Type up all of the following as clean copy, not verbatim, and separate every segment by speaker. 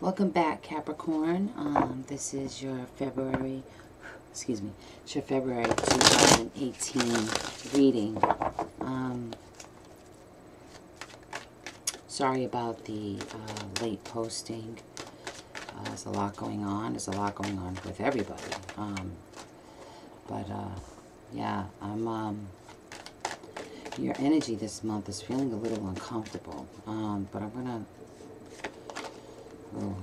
Speaker 1: Welcome back, Capricorn. This is your February, it's your February 2018 reading. Sorry about the late posting. There's a lot going on. There's a lot going on with everybody. Yeah, your energy this month is feeling a little uncomfortable. But I'm gonna. Oh.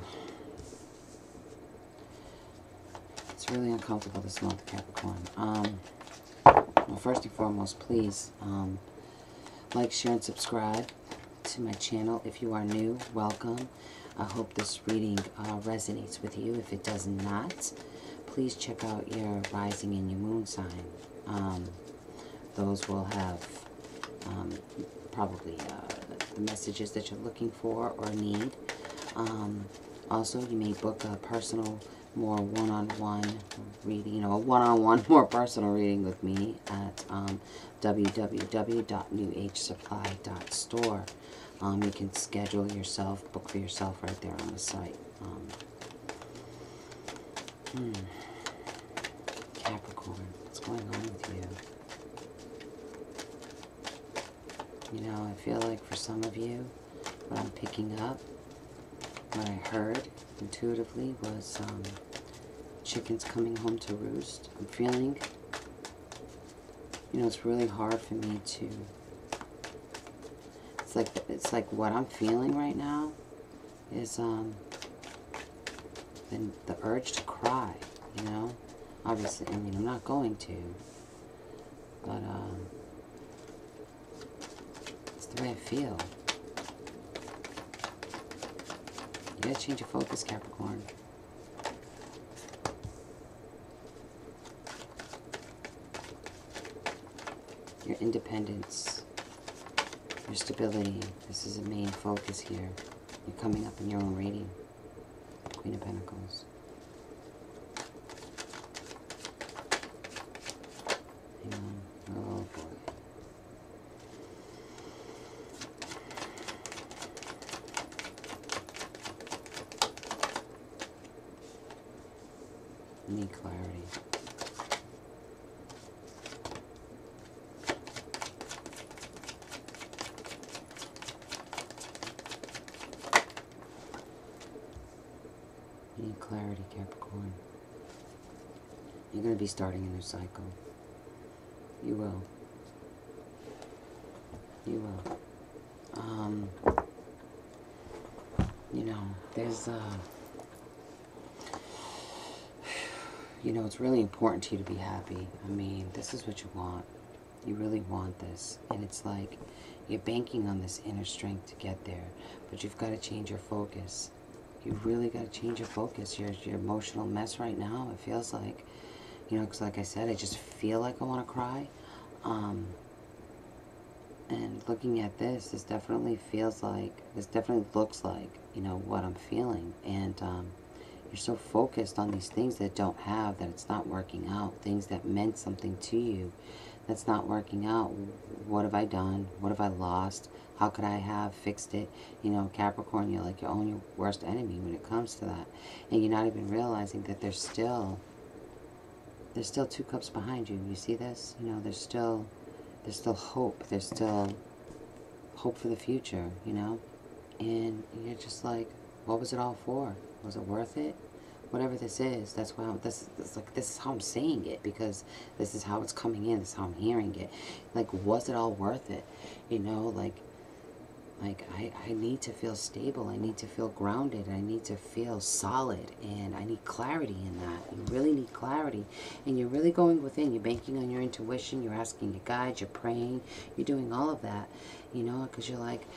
Speaker 1: It's really uncomfortable this month, Capricorn. Well, first and foremost, please like, share, and subscribe to my channel. If you are new, welcome. I hope this reading resonates with you. If it does not, please check out your rising and your moon sign. Those will have probably the messages that you're looking for or need. Also, you may book a personal, more one-on-one reading, a one-on-one, more personal reading with me at www.newagisupply.store. You can schedule yourself, book for yourself right there on the site. Capricorn, what's going on with you? I feel like for some of you, what I'm picking up, what I heard intuitively was chickens coming home to roost. I'm feeling, it's really hard for me to, it's like what I'm feeling right now is the urge to cry, Obviously, I'm not going to, but it's the way I feel. You gotta change your focus, Capricorn. Your independence, your stability, this is a main focus here. You're coming up in your own reading. Queen of Pentacles. Hang on. Oh boy. Need clarity. You need clarity, Capricorn. You're going to be starting a new cycle. You will. You will. There's it's really important to you to be happy. This is what you want. You really want this. And it's like you're banking on this inner strength to get there. But you've got to change your focus. You really got to change your focus. Your emotional mess right now, it feels like, because like I said, I just feel like I want to cry. And looking at this definitely feels like, this definitely looks like, what I'm feeling. And you're so focused on these things that don't have, that it's not working out. Things that meant something to you that's not working out. What have I done? What have I lost? How could I have fixed it? Capricorn, you're like your own worst enemy when it comes to that. And you're not even realizing that there's still 2 cups behind you. You see this? There's still hope. There's still hope for the future, And you're just like, what was it all for? Was it worth it? Whatever this is, that's why this is how I'm saying it, because this is how it's coming in. This is how I'm hearing it. Like, was it all worth it? I need to feel stable. I need to feel grounded. I need to feel solid, and I need clarity in that. You really need clarity, and you're really going within. You're banking on your intuition. You're asking your guides. You're praying. You're doing all of that, because you're like,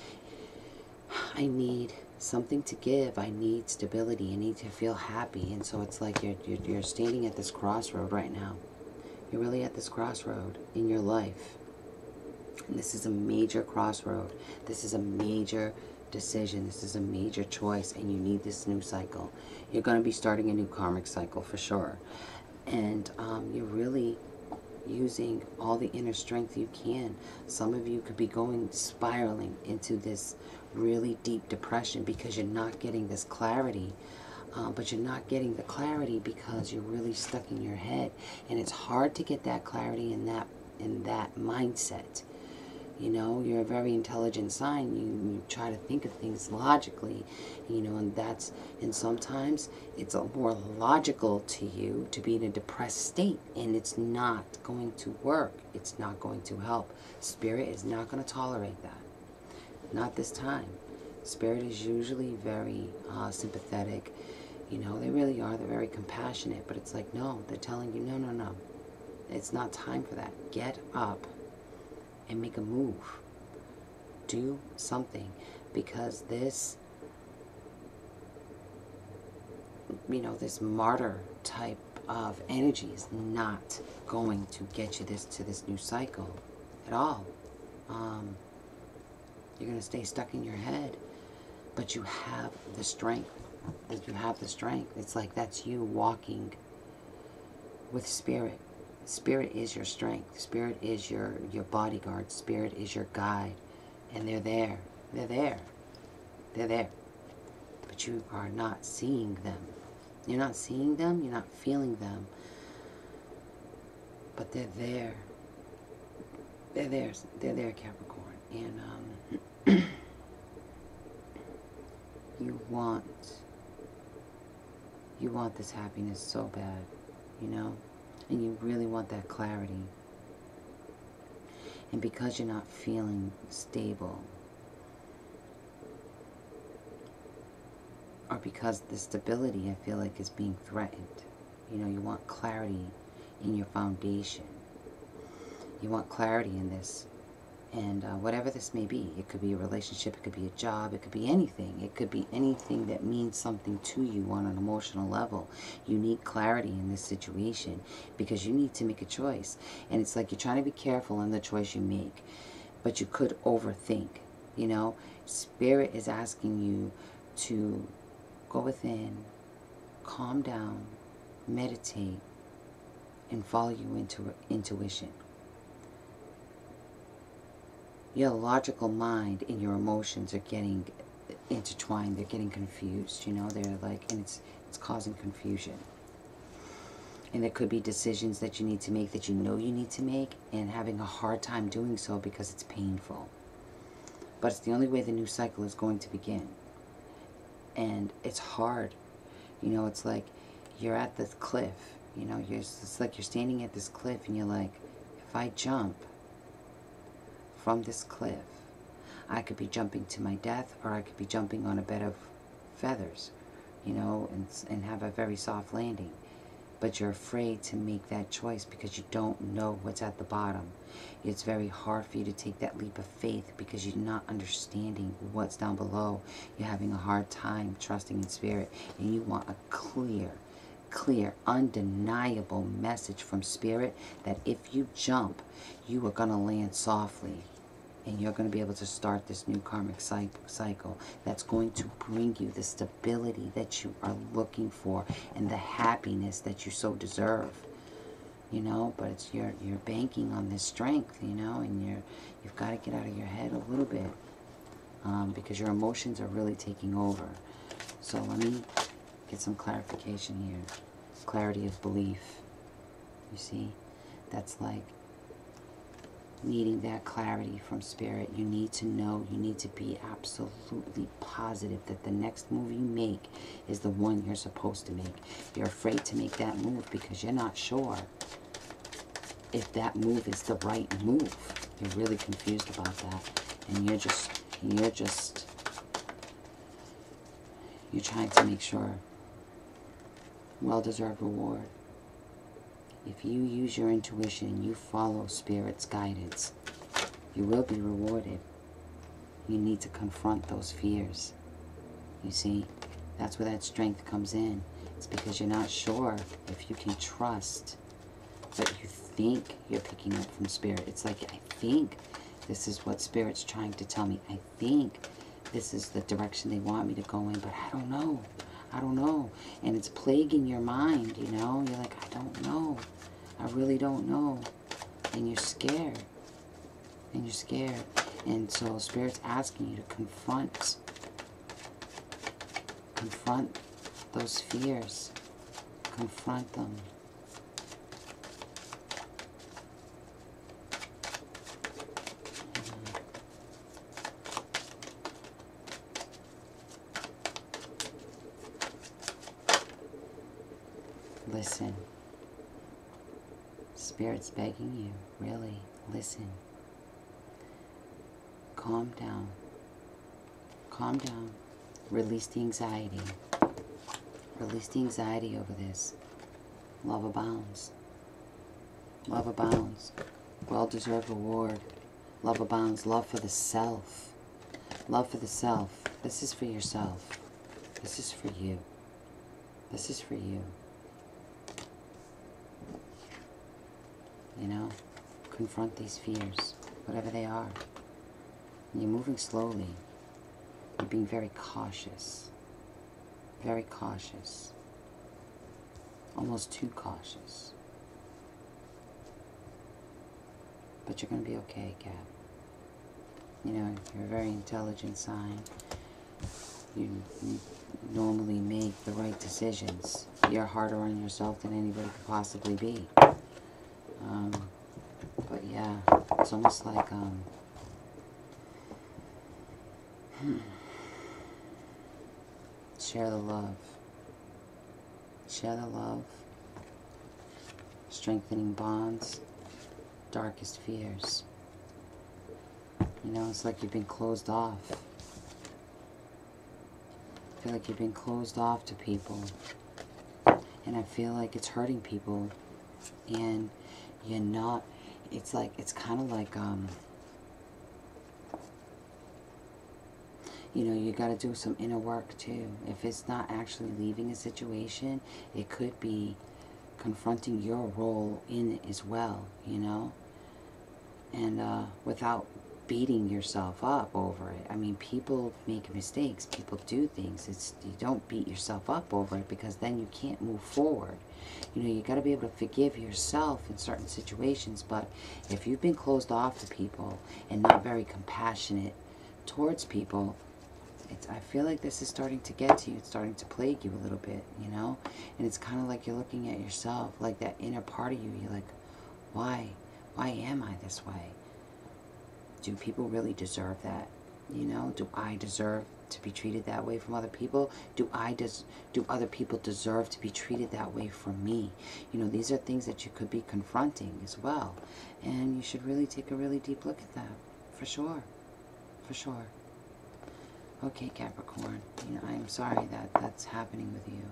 Speaker 1: I need something to give. I need stability. I need to feel happy. And so it's like you're standing at this crossroad right now. You're really at this crossroad in your life. And this is a major crossroad. This is a major decision. This is a major choice, and you need this new cycle. You're going to be starting a new karmic cycle for sure. And you're really using all the inner strength you can. Some of you could be spiraling into this really deep depression because you're not getting this clarity. But you're not getting the clarity because you're really stuck in your head. And it's hard to get that clarity in that mindset. You know, you're a very intelligent sign. You try to think of things logically, you know, and sometimes it's more logical to you to be in a depressed state, and it's not going to work. It's not going to help. Spirit is not going to tolerate that. Not this time. Spirit is usually very sympathetic. You know, they really are. They're very compassionate, but it's like, no, they're telling you, no, no, no. It's not time for that. Get up and make a move. Do something, because this, you know, this martyr type of energy is not going to get you to this new cycle at all. You're going to stay stuck in your head, but you have the strength. You have the strength. It's like that's you walking with Spirit. Spirit is your strength. Spirit is your bodyguard. Spirit is your guide. And they're there. They're there. They're there. But you are not seeing them. You're not seeing them. You're not feeling them. But they're there. They're there. They're there, Capricorn. And you want this happiness so bad, you know? And you really want that clarity. And because you're not feeling stable, or because the stability, I feel like, is being threatened, you know, you want clarity in your foundation. You want clarity in this. And whatever this may be, it could be a relationship, it could be a job, it could be anything. It could be anything that means something to you on an emotional level. You need clarity in this situation because you need to make a choice. And it's like you're trying to be careful in the choice you make, but you could overthink, you know. Spirit is asking you to go within, calm down, meditate, and follow your intuition. Your logical mind and your emotions are getting intertwined. They're getting confused, you know. They're like, and it's causing confusion. And there could be decisions that you need to make that you know you need to make, and having a hard time doing so because it's painful. But it's the only way the new cycle is going to begin. And it's hard. You know, it's like you're at this cliff. You know, it's like you're standing at this cliff and you're like, if I jump from this cliff, I could be jumping to my death, or I could be jumping on a bed of feathers, you know, and have a very soft landing. But you're afraid to make that choice because you don't know what's at the bottom. It's very hard for you to take that leap of faith because you're not understanding what's down below. You're having a hard time trusting in Spirit, and you want a clear, undeniable message from Spirit that if you jump, you are going to land softly. And you're going to be able to start this new karmic cycle that's going to bring you the stability that you are looking for and the happiness that you so deserve, you know. But it's you're banking on this strength, you know, and you've got to get out of your head a little bit because your emotions are really taking over. So let me get some clarification here. Clarity of belief. You see, that's like needing that clarity from Spirit. You need to know, you need to be absolutely positive that the next move you make is the one you're supposed to make. You're afraid to make that move because you're not sure if that move is the right move. You're really confused about that. And you're trying to make sure. Well-deserved reward. If you use your intuition and you follow Spirit's guidance, you will be rewarded. You need to confront those fears. You see, that's where that strength comes in. It's because you're not sure if you can trust, but you think you're picking up from Spirit. It's like, I think this is what Spirit's trying to tell me. I think this is the direction they want me to go in, but I don't know. I don't know. And it's plaguing your mind, you know. You're like, I don't know. I really don't know. And you're scared. And you're scared. And so Spirit's asking you to confront those fears. Confront them. Listen. Spirit's begging you, really, listen. Calm down. Calm down. Release the anxiety. Release the anxiety over this. Love abounds. Love abounds. Well-deserved reward. Love abounds. Love for the self. Love for the self. This is for yourself. This is for you. This is for you. You know, confront these fears, whatever they are. And you're moving slowly. You're being very cautious. Very cautious. Almost too cautious. But you're going to be okay, Cap. You know, you're a very intelligent sign. You normally make the right decisions. You're harder on yourself than anybody could possibly be. But yeah, it's almost like, share the love. Share the love. Strengthening bonds. Darkest fears. You know, it's like you've been closed off. I feel like you've been closed off to people. And I feel like it's hurting people. And you're not, it's like, it's kind of like, you know, you got to do some inner work too. If it's not actually leaving a situation, it could be confronting your role in it as well, you know? And without beating yourself up over it. I mean, people make mistakes. People do things. You don't beat yourself up over it, because then you can't move forward. You know, you got to be able to forgive yourself in certain situations. But if you've been closed off to people and not very compassionate towards people, I feel like this is starting to get to you. It's starting to plague you a little bit, you know? And it's kind of like you're looking at yourself, like that inner part of you. You're like, why? Why am I this way? Do people really deserve that? You know, do I deserve to be treated that way from other people? Do other people deserve to be treated that way from me? You know, these are things that you could be confronting as well. And you should really take a really deep look at that. For sure. For sure. Okay, Capricorn. You know, I'm sorry that that's happening with you.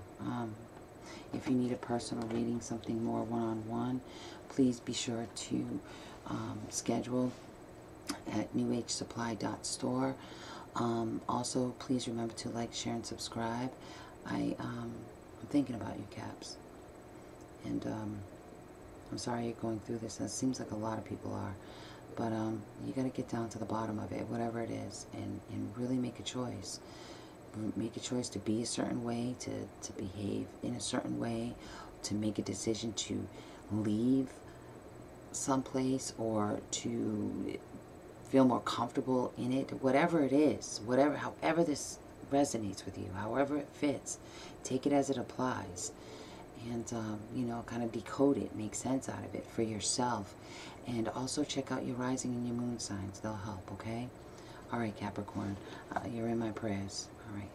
Speaker 1: If you need a personal reading, something more one-on-one, please be sure to schedule at newagasupply.store. Also, please remember to like, share, and subscribe. I'm thinking about you, Caps. And I'm sorry you're going through this. It seems like a lot of people are. But you got to get down to the bottom of it, whatever it is, and really make a choice. Make a choice to be a certain way, to behave in a certain way, to make a decision to leave someplace or to feel more comfortable in it. Whatever it is, however this resonates with you, however it fits, take it as it applies. And, you know, kind of decode it, make sense out of it for yourself. And also check out your rising and your moon signs. They'll help, okay? All right, Capricorn. You're in my prayers. All right.